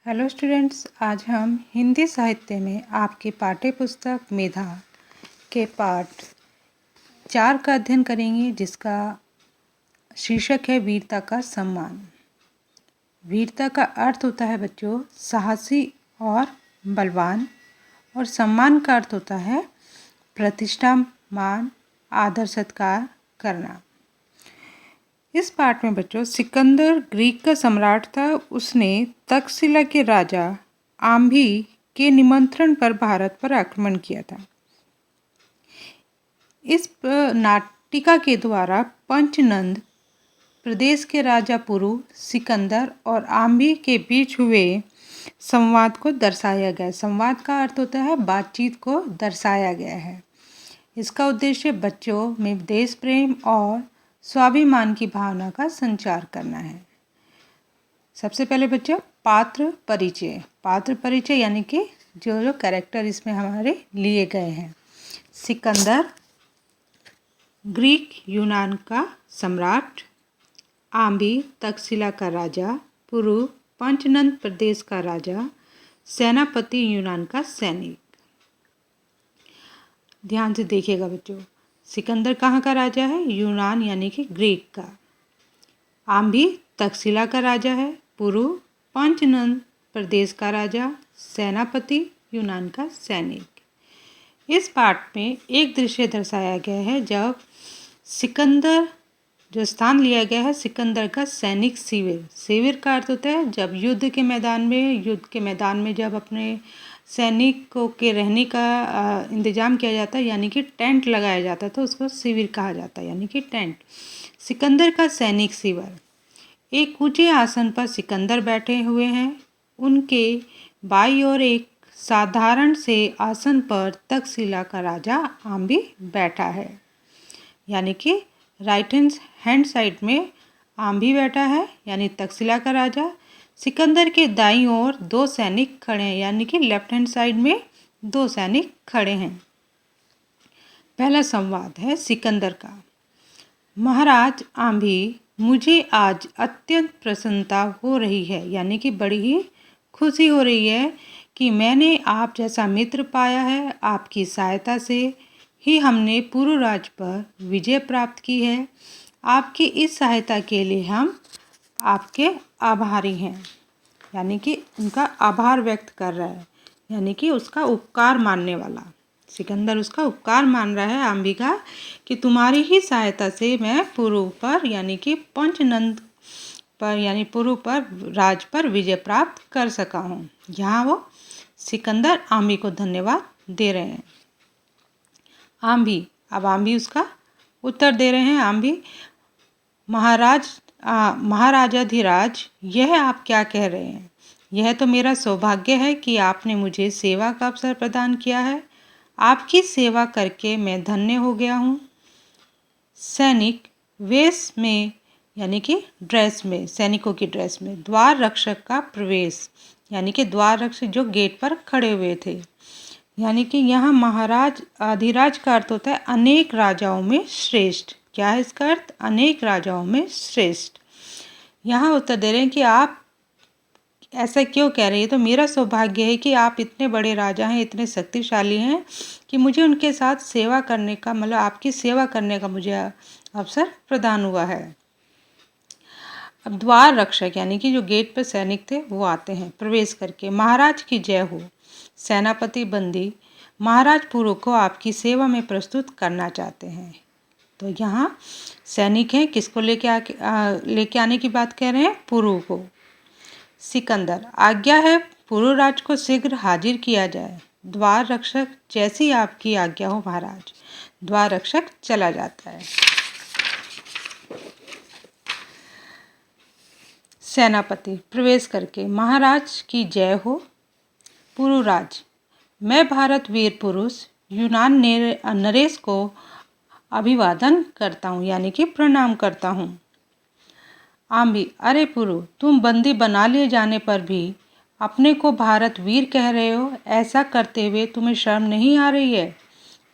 Hello students, आज हम हिंदी साहित्य में आपकी पाठ्य पुस्तक मेधा के पाठ 4 का अध्ययन करेंगे, जिसका शीर्षक है वीरता का सम्मान। वीरता का अर्थ होता है बच्चों साहसी और बलवान, और सम्मान का अर्थ होता है प्रतिष्ठा, मान, आदर, सत्कार करना। इस पाठ में बच्चों सिकंदर ग्रीक का सम्राट था। उसने तक्षशिला के राजा आम्भी के निमंत्रण पर भारत पर आक्रमण किया था। इस नाटिका के द्वारा पंचनंद प्रदेश के राजा पुरु, सिकंदर और आम्भी के बीच हुए संवाद को दर्शाया गया। संवाद का अर्थ होता है बातचीत को दर्शाया गया है। इसका उद्देश्य बच्चों में देश प्रेम और स्वाभिमान की भावना का संचार करना है। सबसे पहले बच्चों पात्र परिचय। पात्र परिचय यानी कि जो कैरेक्टर इसमें हमारे लिए गए हैं। सिकंदर ग्रीक यूनान का सम्राट, आम्भी तक्षशिला का राजा, पुरु पंचनंद प्रदेश का राजा, सेनापति यूनान का सैनिक। ध्यान से देखिएगा बच्चों, सिकंदर कहाँ का राजा है? यूनान यानी कि ग्रीक का। आम्भी तक्षशिला का राजा है। पुरु पंचनंद प्रदेश का राजा, सेनापति यूनान का सैनिक। इस पाठ में एक दृश्य दर्शाया गया है जब सिकंदर, जो स्थान लिया गया है सिकंदर का सैनिक शिविर। शिविर का अर्थ होता है जब युद्ध के मैदान में जब अपने सैनिकों के रहने का इंतजाम किया जाता है, यानी कि टेंट लगाया जाता है, तो उसको शिविर कहा जाता है, यानी कि टेंट। सिकंदर का सैनिक शिविर। एक ऊंचे आसन पर सिकंदर बैठे हुए हैं। उनके बाईं ओर एक साधारण से आसन पर तक्षशिला का राजा आम्भी बैठा है, यानी कि राइट हैंड साइड में आम्भी बैठा है, यानी तक्षशिला का राजा। सिकंदर के दाईं ओर 2 सैनिक खड़े हैं, यानी कि लेफ्ट हैंड साइड में 2 सैनिक खड़े हैं। पहला संवाद है सिकंदर का। महाराज आम्भी, मुझे आज अत्यंत प्रसन्नता हो रही है, यानी कि बड़ी ही खुशी हो रही है कि मैंने आप जैसा मित्र पाया है। आपकी सहायता से ही हमने पुरु राज्य पर विजय प्राप्त की है। आपकी इस सहायता के लिए हम आपके आभारी हैं, यानी कि उनका आभार व्यक्त कर रहा है, यानी कि उसका उपकार मानने वाला। सिकंदर उसका उपकार मान रहा है आम्भी का कि तुम्हारी ही सहायता से मैं पुरु पर, यानी कि पंचनंद पर, यानी पुरु पर राज पर विजय प्राप्त कर सका हूँ। यहाँ वो सिकंदर आम्भी को धन्यवाद दे रहे हैं। आम्भी, अब आम्भी उसका उत्तर दे रहे हैं। आम्भी, महाराजाधिराज, यह आप क्या कह रहे हैं? यह तो मेरा सौभाग्य है कि आपने मुझे सेवा का अवसर प्रदान किया है। आपकी सेवा करके मैं धन्य हो गया हूँ। सैनिक वेश में, यानी कि ड्रेस में, सैनिकों की ड्रेस में, द्वार रक्षक का प्रवेश, यानी कि द्वार रक्षक जो गेट पर खड़े हुए थे, यानी कि यहाँ महाराज अधिराज का अर्थ होता है अनेक राजाओं में श्रेष्ठ। क्या है इसका अर्थ? अनेक राजाओं में श्रेष्ठ। यहाँ उत्तर दे रहे हैं कि आप ऐसा क्यों कह रहे हैं? तो मेरा सौभाग्य है कि आप इतने बड़े राजा हैं, इतने शक्तिशाली हैं कि मुझे उनके साथ सेवा करने का, मतलब आपकी सेवा करने का मुझे अवसर प्रदान हुआ है। अब द्वार रक्षक, यानी कि जो गेट पर सैनिक थे वो आते हैं प्रवेश करके। महाराज की जय हो। सेनापति बंदी, महाराज पुरु को आपकी सेवा में प्रस्तुत करना चाहते हैं। तो यहाँ सैनिक हैं, किसको लेके आने की बात कह रहे हैं? पुरु को। सिकंदर, आज्ञा है पुरु राज को शीघ्र हाजिर किया जाए। द्वार रक्षक, जैसी आपकी आज्ञा हो महाराज। द्वार रक्षक चला जाता है। सेनापति प्रवेश करके, महाराज की जय हो। पुरु राज, मैं भारत वीर पुरुष यूनान नरेश को अभिवादन करता हूँ, यानी कि प्रणाम करता हूँ। आम्भी, अरे पुरु, तुम बंदी बना लिए जाने पर भी अपने को भारत वीर कह रहे हो। ऐसा करते हुए तुम्हें शर्म नहीं आ रही है?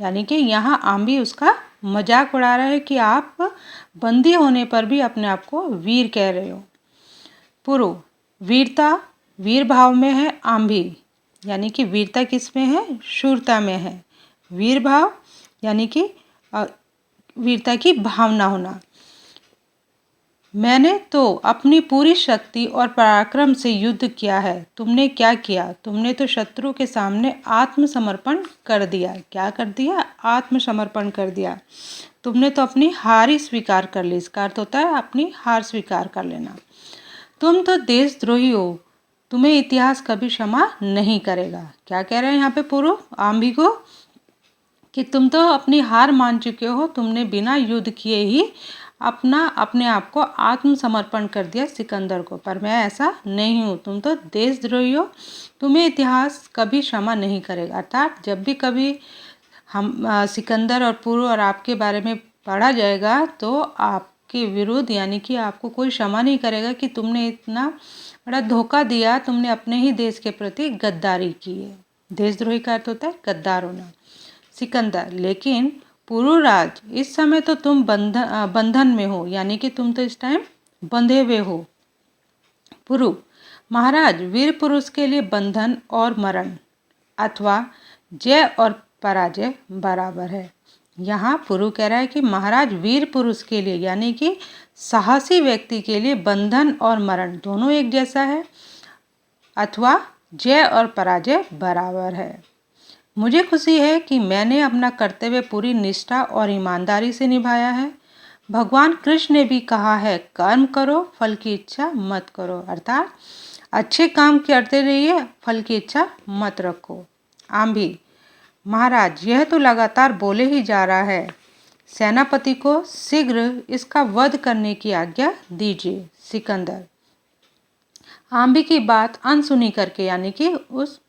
यानी कि यहाँ आम्भी उसका मजाक उड़ा रहा है कि आप बंदी होने पर भी अपने आप को वीर कह रहे हो। पुरु, वीरता वीर भाव में है आंभी, यानी कि वीरता किस में है, शूरता में है। वीर भाव यानी कि वीरता की भावना होना। मैंने तो अपनी पूरी शक्ति और पराक्रम से युद्ध किया है। तुमने क्या किया? तुमने तो शत्रु के सामने आत्मसमर्पण कर दिया। क्या कर दिया? आत्मसमर्पण कर दिया। तुमने तो अपनी हार ही स्वीकार कर ली। इसका अर्थ होता है अपनी हार स्वीकार कर लेना। तुम तो देशद्रोही हो, तुम्हें इतिहास कभी क्षमा नहीं करेगा। क्या कह रहे हैं यहाँ पे पुरु आंभी को कि तुम तो अपनी हार मान चुके हो, तुमने बिना युद्ध किए ही अपने आप को आत्मसमर्पण कर दिया सिकंदर को, पर मैं ऐसा नहीं हूँ। तुम तो देशद्रोही हो, तुम्हें इतिहास कभी क्षमा नहीं करेगा। अर्थात जब भी कभी हम सिकंदर और पुरु और आपके बारे में पढ़ा जाएगा तो आपके विरुद्ध यानी कि आपको कोई क्षमा नहीं करेगा कि तुमने इतना बड़ा धोखा दिया, तुमने अपने ही देश के प्रति गद्दारी की है। देशद्रोही का अर्थ होता है गद्दार होना। सिकंदर, लेकिन पुरुराज इस समय तो तुम बंधन में हो, यानी कि तुम तो इस टाइम बंधे हुए हो। पुरु, महाराज वीर पुरुष के लिए बंधन और मरण अथवा जय और पराजय बराबर है। यहाँ पुरु कह रहा है कि महाराज वीर पुरुष के लिए यानी कि साहसी व्यक्ति के लिए बंधन और मरण दोनों एक जैसा है, अथवा जय और पराजय बराबर है। मुझे खुशी है कि मैंने अपना कर्तव्य पूरी निष्ठा और ईमानदारी से निभाया है। भगवान कृष्ण ने भी कहा है, कर्म करो, फल की इच्छा मत करो। अर्थात अच्छे काम करते रहिए, फल की इच्छा मत रखो। आंभी, महाराज यह तो लगातार बोले ही जा रहा है। सेनापति को शीघ्र इसका वध करने की आज्ञा दीजिए। सिकंदर, आंभी की बात अनसुनी करके यानी कि उस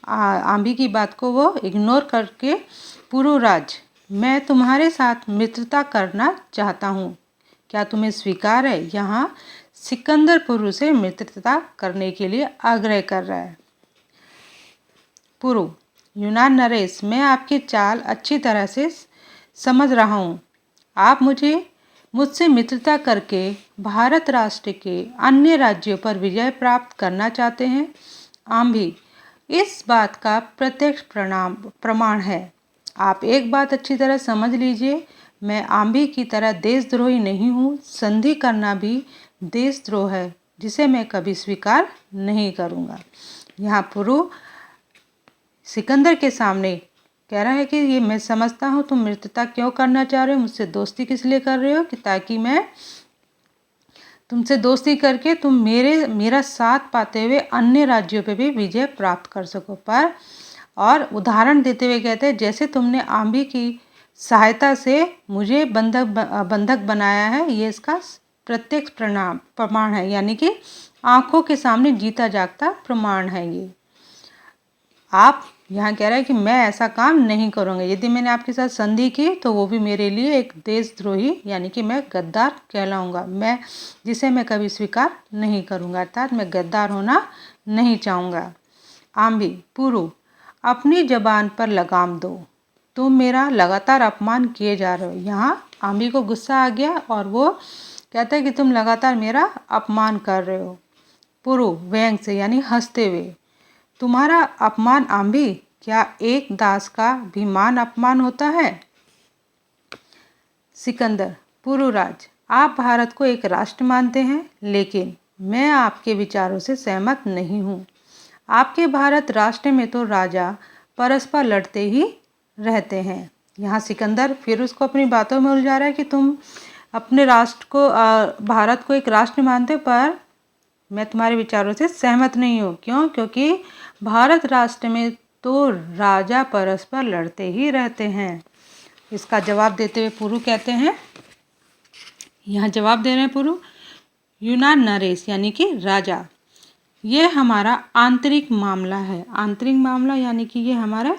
आंभी की बात को वो इग्नोर करके, पुरुराज मैं तुम्हारे साथ मित्रता करना चाहता हूँ, क्या तुम्हें स्वीकार है? यहाँ सिकंदर पुरु से मित्रता करने के लिए आग्रह कर रहा है। पुरु, यूनान नरेश, मैं आपकी चाल अच्छी तरह से समझ रहा हूँ। आप मुझसे मित्रता करके भारत राष्ट्र के अन्य राज्यों पर विजय प्राप्त करना चाहते हैं। आंभी, इस बात का प्रत्यक्ष प्रमाण है। आप एक बात अच्छी तरह समझ लीजिए, मैं आंभी की तरह देशद्रोही नहीं हूँ। संधि करना भी देशद्रोह है, जिसे मैं कभी स्वीकार नहीं करूँगा। यहाँ पुरु सिकंदर के सामने कह रहा है कि ये मैं समझता हूँ तुम मित्रता क्यों करना चाह रहे हो, मुझसे दोस्ती किस लिए कर रहे हो, कि ताकि मैं तुमसे दोस्ती करके तुम मेरा साथ पाते हुए अन्य राज्यों पे भी विजय प्राप्त कर सको। पर और उदाहरण देते हुए कहते हैं, जैसे तुमने आंभी की सहायता से मुझे बंधक बनाया है, ये इसका प्रत्यक्ष प्रमाण है, यानी कि आंखों के सामने जीता जागता प्रमाण है ये। आप यहाँ कह रहे हैं कि मैं ऐसा काम नहीं करूँगा। यदि मैंने आपके साथ संधि की तो वो भी मेरे लिए एक देशद्रोही यानी कि मैं गद्दार कहलाऊँगा, मैं जिसे मैं कभी स्वीकार नहीं करूँगा। अर्थात मैं गद्दार होना नहीं चाहूँगा। आंभी, पुरु, अपनी जबान पर लगाम दो, तुम मेरा लगातार अपमान किए जा रहे हो। यहाँ आंभी को गुस्सा आ गया और वो कहता है कि तुम लगातार मेरा अपमान कर रहे हो। पुरु व्यंग से यानी हंसते हुए, तुम्हारा अपमान आंभी, क्या एक दास का भी मान अपमान होता है? सिकंदर, पुरुराज, आप भारत को एक राष्ट्र मानते हैं, लेकिन मैं आपके विचारों से सहमत नहीं हूँ। आपके भारत राष्ट्र में तो राजा परस्पर लड़ते ही रहते हैं। यहाँ सिकंदर फिर उसको अपनी बातों में उलझा रहा है कि तुम अपने राष्ट्र को भारत को एक राष्ट्र मानते हो, पर मैं तुम्हारे विचारों से सहमत नहीं हूँ। क्यों? क्योंकि भारत राष्ट्र में तो राजा परस्पर लड़ते ही रहते हैं। इसका जवाब देते हुए पुरु कहते हैं, यहाँ जवाब दे रहे हैं पुरु, यूनान नरेश यानी कि राजा, ये हमारा आंतरिक मामला है। आंतरिक मामला यानी कि ये हमारा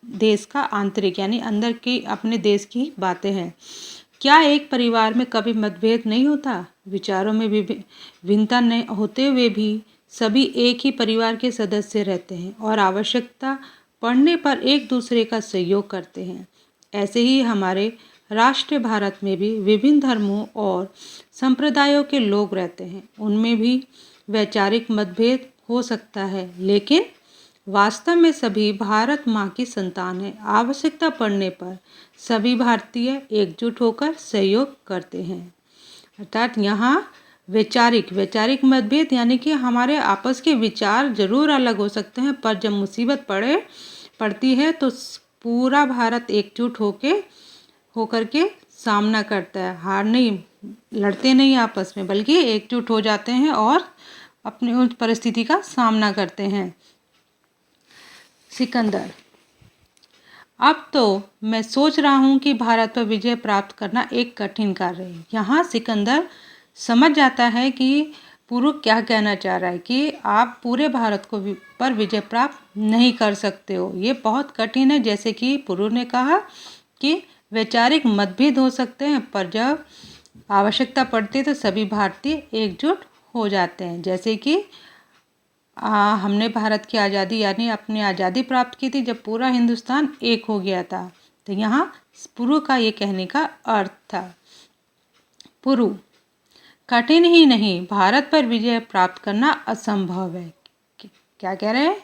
देश का आंतरिक यानी अंदर की अपने देश की बातें हैं। क्या एक परिवार में कभी मतभेद नहीं होता? विचारों में भिन्नता नहीं होते हुए भी सभी एक ही परिवार के सदस्य रहते हैं और आवश्यकता पड़ने पर एक दूसरे का सहयोग करते हैं। ऐसे ही हमारे राष्ट्र भारत में भी विभिन्न धर्मों और संप्रदायों के लोग रहते हैं। उनमें भी वैचारिक मतभेद हो सकता है, लेकिन वास्तव में सभी भारत माँ की संतान हैं। आवश्यकता पड़ने पर सभी भारतीय एकजुट होकर सहयोग करते हैं। अर्थात यहाँ वैचारिक मतभेद यानी कि हमारे आपस के विचार जरूर अलग हो सकते हैं, पर जब मुसीबत पड़ती है तो पूरा भारत एकजुट होकर के सामना करता है। हार नहीं, लड़ते नहीं आपस में, बल्कि एकजुट हो जाते हैं और अपनी उस परिस्थिति का सामना करते हैं। सिकंदर, अब तो मैं सोच रहा हूँ कि भारत पर विजय प्राप्त करना एक कठिन कार्य है। यहाँ सिकंदर समझ जाता है कि पुरु क्या कहना चाह रहा है कि आप पूरे भारत पर विजय प्राप्त नहीं कर सकते हो, ये बहुत कठिन है। जैसे कि पुरु ने कहा कि वैचारिक मतभेद हो सकते हैं, पर जब आवश्यकता पड़ती है तो सभी भारतीय एकजुट हो जाते हैं। जैसे कि हमने भारत की आज़ादी यानी अपनी आज़ादी प्राप्त की थी जब पूरा हिंदुस्तान एक हो गया था। तो यहाँ पुरु का ये कहने का अर्थ था। पुरु, कठिन ही नहीं, भारत पर विजय प्राप्त करना असंभव है। क्या कह रहे हैं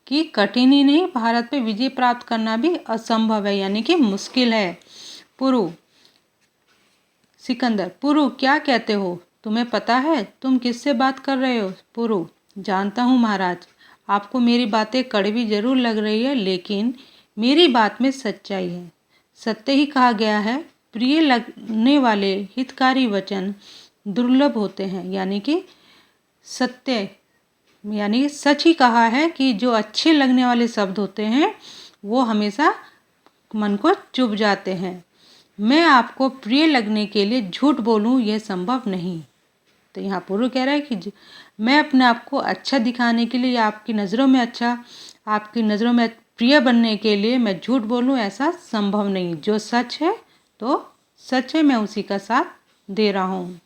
कि कठिन ही नहीं, भारत पर विजय प्राप्त करना भी असंभव है, यानी कि मुश्किल है। पुरु, सिकंदर, पुरु क्या कहते हो? तुम्हें पता है तुम किससे बात कर रहे हो? पुरु, जानता हूँ महाराज, आपको मेरी बातें कड़वी जरूर लग रही है, लेकिन मेरी बात में सच्चाई है। सत्य ही कहा गया है, प्रिय लगने वाले हितकारी वचन दुर्लभ होते हैं। यानी कि सत्य यानी सच ही कहा है कि जो अच्छे लगने वाले शब्द होते हैं वो हमेशा मन को चुभ जाते हैं। मैं आपको प्रिय लगने के लिए झूठ बोलूं, यह संभव नहीं। तो यहाँ पुरु कह रहा है कि मैं अपने आप को अच्छा दिखाने के लिए, आपकी नज़रों में अच्छा, आपकी नज़रों में प्रिय बनने के लिए मैं झूठ बोलूं, ऐसा संभव नहीं। जो सच है तो सच है, मैं उसी का साथ दे रहा हूँ।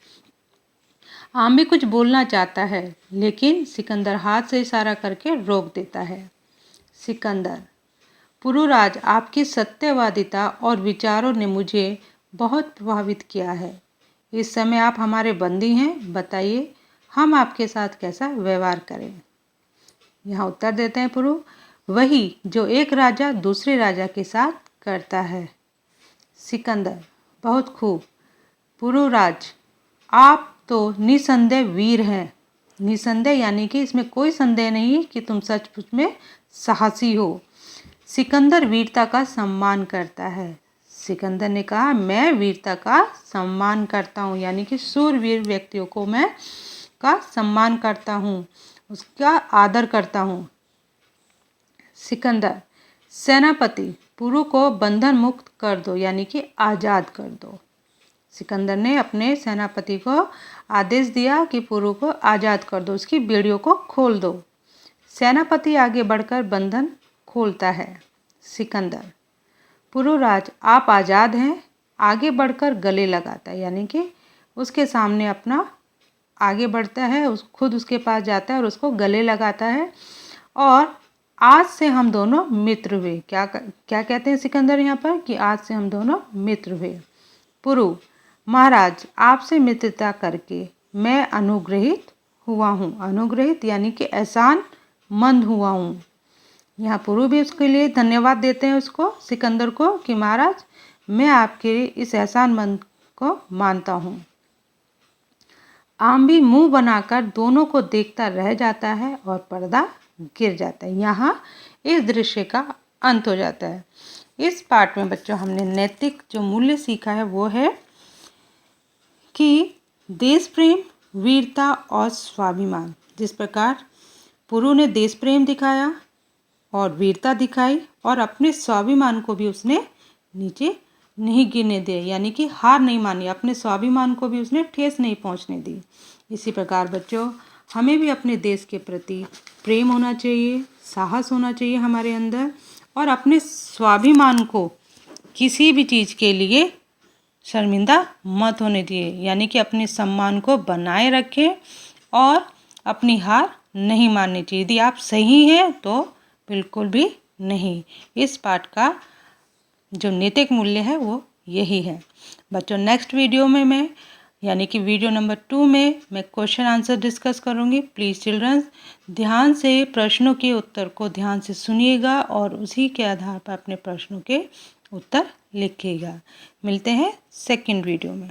आम भी कुछ बोलना चाहता है, लेकिन सिकंदर हाथ से इशारा करके रोक देता है। सिकंदर, पुरुराज, आपकी सत्यवादिता और विचारों ने मुझे बहुत प्रभावित किया है। इस समय आप हमारे बंदी हैं, बताइए हम आपके साथ कैसा व्यवहार करें? यहाँ उत्तर देते हैं पुरु, वही जो एक राजा दूसरे राजा के साथ करता है। सिकंदर, बहुत खूब। पुरुराज, आप तो निसंदेह वीर हैं। निसंदेह यानी कि इसमें कोई संदेह नहीं कि तुम सचमुच में साहसी हो। सिकंदर वीरता का सम्मान करता है। सिकंदर ने कहा, मैं वीरता का सम्मान करता हूँ, यानी कि शूरवीर व्यक्तियों को मैं का सम्मान करता हूँ, उसका आदर करता हूँ। सिकंदर, सेनापति, पुरु को बंधन मुक्त कर दो, यानी कि आज़ाद कर दो। सिकंदर ने अपने सेनापति को आदेश दिया कि पुरु को आज़ाद कर दो, उसकी बेड़ियों को खोल दो। सेनापति आगे बढ़कर बंधन खोलता है। सिकंदर, पुरुराज, आप आज़ाद हैं, आगे बढ़कर गले लगाता है, यानी कि उसके सामने अपना आगे बढ़ता है, खुद उसके पास जाता है और उसको गले लगाता है। और आज से हम दोनों मित्र हुए। क्या कहते हैं सिकंदर यहाँ पर कि आज से हम दोनों मित्र हुए। पुरु, महाराज, आपसे मित्रता करके मैं अनुग्रहित हुआ हूँ। अनुग्रहित यानी कि एहसान मंद हुआ हूँ। यहाँ पुरु भी उसके लिए धन्यवाद देते हैं उसको, सिकंदर को, कि महाराज मैं आपके इस एहसान मंद को मानता हूँ। आम भी मुंह बनाकर दोनों को देखता रह जाता है और पर्दा गिर जाता है। यहाँ इस दृश्य का अंत हो जाता है। इस पाठ में बच्चों हमने नैतिक जो मूल्य सीखा है वो है कि देश प्रेम, वीरता और स्वाभिमान। जिस प्रकार पुरु ने देश प्रेम दिखाया और वीरता दिखाई और अपने स्वाभिमान को भी उसने नीचे नहीं गिरने दिया, यानी कि हार नहीं मानी, अपने स्वाभिमान को भी उसने ठेस नहीं पहुंचने दी। इसी प्रकार बच्चों हमें भी अपने देश के प्रति प्रेम होना चाहिए, साहस होना चाहिए हमारे अंदर, और अपने स्वाभिमान को किसी भी चीज़ के लिए शर्मिंदा मत होने दिए, यानी कि अपने सम्मान को बनाए रखें और अपनी हार नहीं माननी चाहिए। यदि आप सही हैं तो बिल्कुल भी नहीं। इस पाठ का जो नैतिक मूल्य है वो यही है। बच्चों नेक्स्ट वीडियो में मैं यानी कि वीडियो नंबर 2 में मैं क्वेश्चन आंसर डिस्कस करूंगी। प्लीज़ चिल्ड्रंस ध्यान से प्रश्नों के उत्तर को ध्यान से सुनिएगा और उसी के आधार पर अपने प्रश्नों के उत्तर लिखिएगा। मिलते हैं सेकंड वीडियो में।